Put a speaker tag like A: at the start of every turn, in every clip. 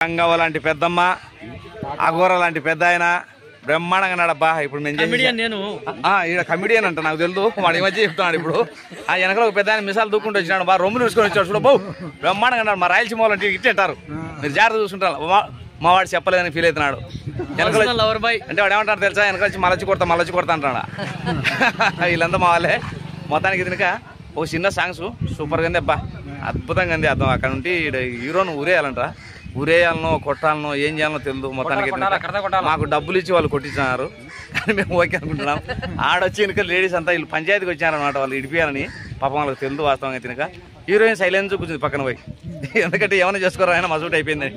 A: గంగవ్వ లాంటి పెద్దమ్మ, అఘోర లాంటి పెద్ద ఆయన బ్రహ్మాండంగా నాడబ్బా. ఇప్పుడు నేను కమిడియన్ అంట, నాకు తెలుదు. వాడు ఈ మధ్య చెప్తున్నాడు. ఇప్పుడు ఆ వెనకలో ఒక పెద్ద ఆయన మిసాలు దూకుంటూ వచ్చినాడు, బాగా రొమ్ములు తీసుకొని వచ్చాడు. చూడ బాబు బ్రహ్మాండంగా అన్నాడు. మా రాయలసీమ వాళ్ళంటే ఇట్టారు, మీరు జాగ్రత్త చూసుకుంటారు. మా వాడు చెప్పలేదని ఫీల్ అవుతున్నాడు. వెనకలో అంటే వాడు ఏమంటారు తెలుసా, వెనక వచ్చి మలచి కొడతా అంటాడు. వీళ్ళంతా మా వాళ్ళే. మొత్తానికి తినక ఒక చిన్న సాంగ్స్ సూపర్గా ఉంది అబ్బా, అద్భుతంగా ఉంది. అర్థం అక్కడ నుండి హీరోను ఊరేయాలంట, ఊరేయాలనో కొట్టాలనో ఏం చేయాలనో తెలియదు. మొత్తానికి మాకు డబ్బులు ఇచ్చి వాళ్ళు కొట్టించినారు, కానీ మేము ఓకే అనుకుంటున్నాం. ఆడొచ్చి వెనుక లేడీస్ అంతా వీళ్ళు పంచాయతీకి వచ్చారనమాట, వాళ్ళు ఇడిపియాలని. పాపం వాళ్ళకి తెలియదు వాస్తవంగా. తినక హీరోయిన్ సైలెన్స్ కూర్చుంది పక్కన పోయి, ఎందుకంటే ఏమైనా చేసుకోరా ఆయన మసూట్ అయిపోయిందని.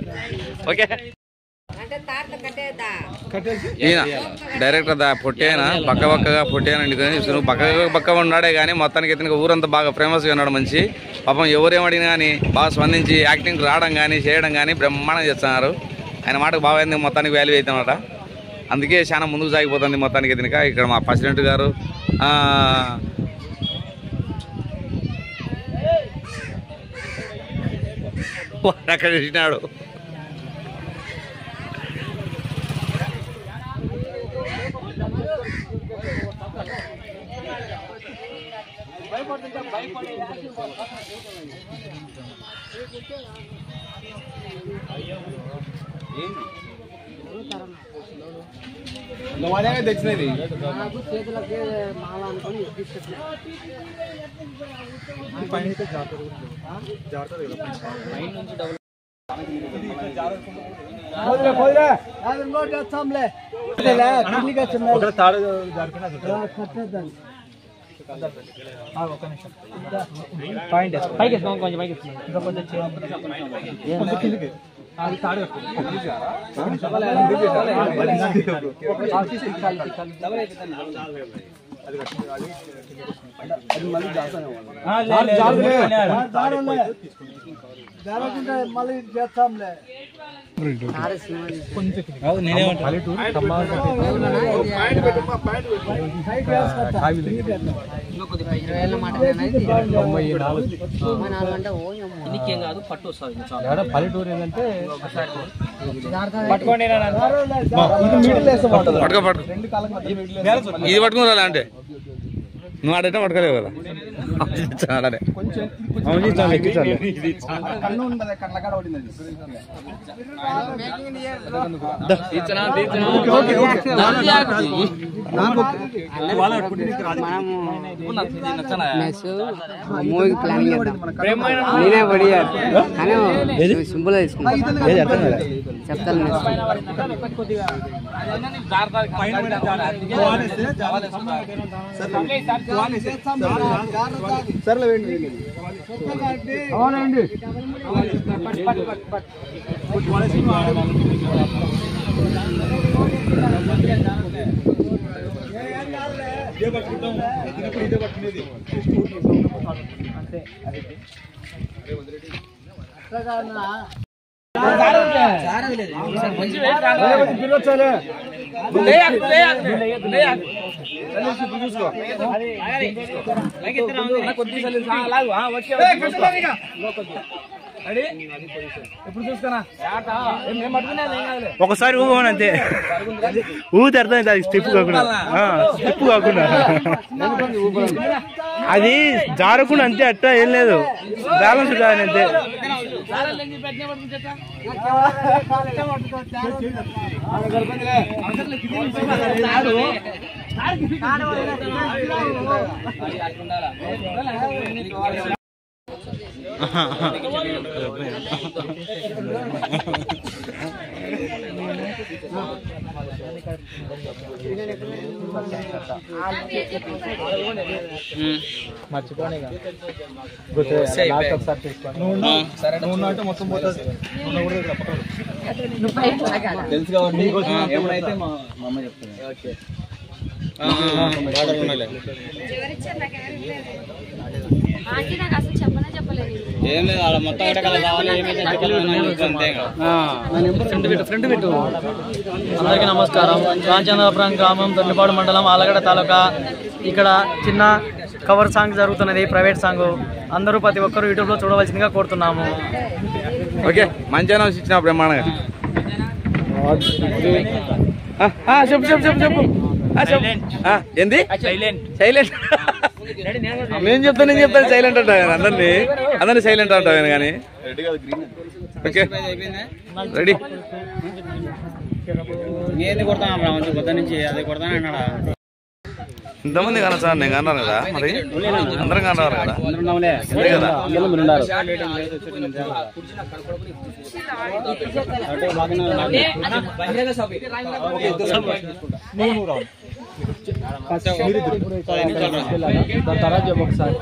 A: ఓకే ఈయన డైరెక్టర్ పొట్టేనా బక్కగా పొట్టేనండి, బక్క ఉన్నాడే కానీ మొత్తానికి ఇతనికి ఊరంతా బాగా ఫేమస్గా ఉన్నాడు. మంచి పాపం ఎవరేమడినా కానీ బాగా స్పందించి యాక్టింగ్ రావడం కానీ చేయడం కానీ బ్రహ్మాండంగా చేస్తున్నారు. ఆయన మాటకు బాగా మొత్తానికి వాల్యూ అవుతామన్నమాట. అందుకే చాలా ముందుకు సాగిపోతుంది మొత్తానికి ఇతనిక. ఇక్కడ మా ప్రెసిడెంట్ గారు అక్కడ ఇచ్చినాడు. తెచ్చినది
B: మళ్ళీ చేస్తాంలే. పల్లెటూరు ఏంటంటే
A: ఇది పట్టుకుని రాలే అంటే నువ్వు ఆడైతే పట్టుకోలేవు కదా.
C: మూవీకి ప్లానింగ్ చేద్దాం. నేనే పడియారు కానీ సింపుల్ గా తీసుకుంటాను. చెప్తాను
B: అవునండి.
D: ఒకసారి ఊగమని అంతే, ఊగితే అర్థమైంది. అది స్టెప్ కాకుండా అది జారకుండా అంతే, అట్ట ఏం లేదు, బ్యాలెన్స్ కాదని అంతే.
B: మర్చిపోనే మొత్తం పోతుంది తెలుసు కాబట్టి ఏమైతే మా అమ్మ చెప్తుంది.
A: ఏం లేదు అలా మొత్తం
E: ఫ్రంట్ పెట్టు. అందరికీ నమస్కారం. రామచంద్రపురం గ్రామం, తొట్టిపాడు మండలం, ఆలగడ్డ తాలూకా. ఇక్కడ చిన్న కవర్ సాంగ్ జరుగుతున్నది, ప్రైవేట్ సాంగ్. అందరూ ప్రతి ఒక్కరూ యూట్యూబ్లో చూడవలసిందిగా కోరుతున్నాము.
A: ఓకే మంచి అనౌన్స్ ఇచ్చిన బ్రహ్మాండంగా చెప్పు చెప్పు చెప్పు చెప్పు ఏంది సైలెంట్ నేను చెప్తాను సైలెంట్ అంటాను అందరినీ సైలెంట్ అంటాను కానీ ఓకే రెడీ ఇంతమంది కన్నా సార్ నేను కన్నాను కదా మరి అందరం కన్నారు కదా అంతే కదా
E: ఒకసారి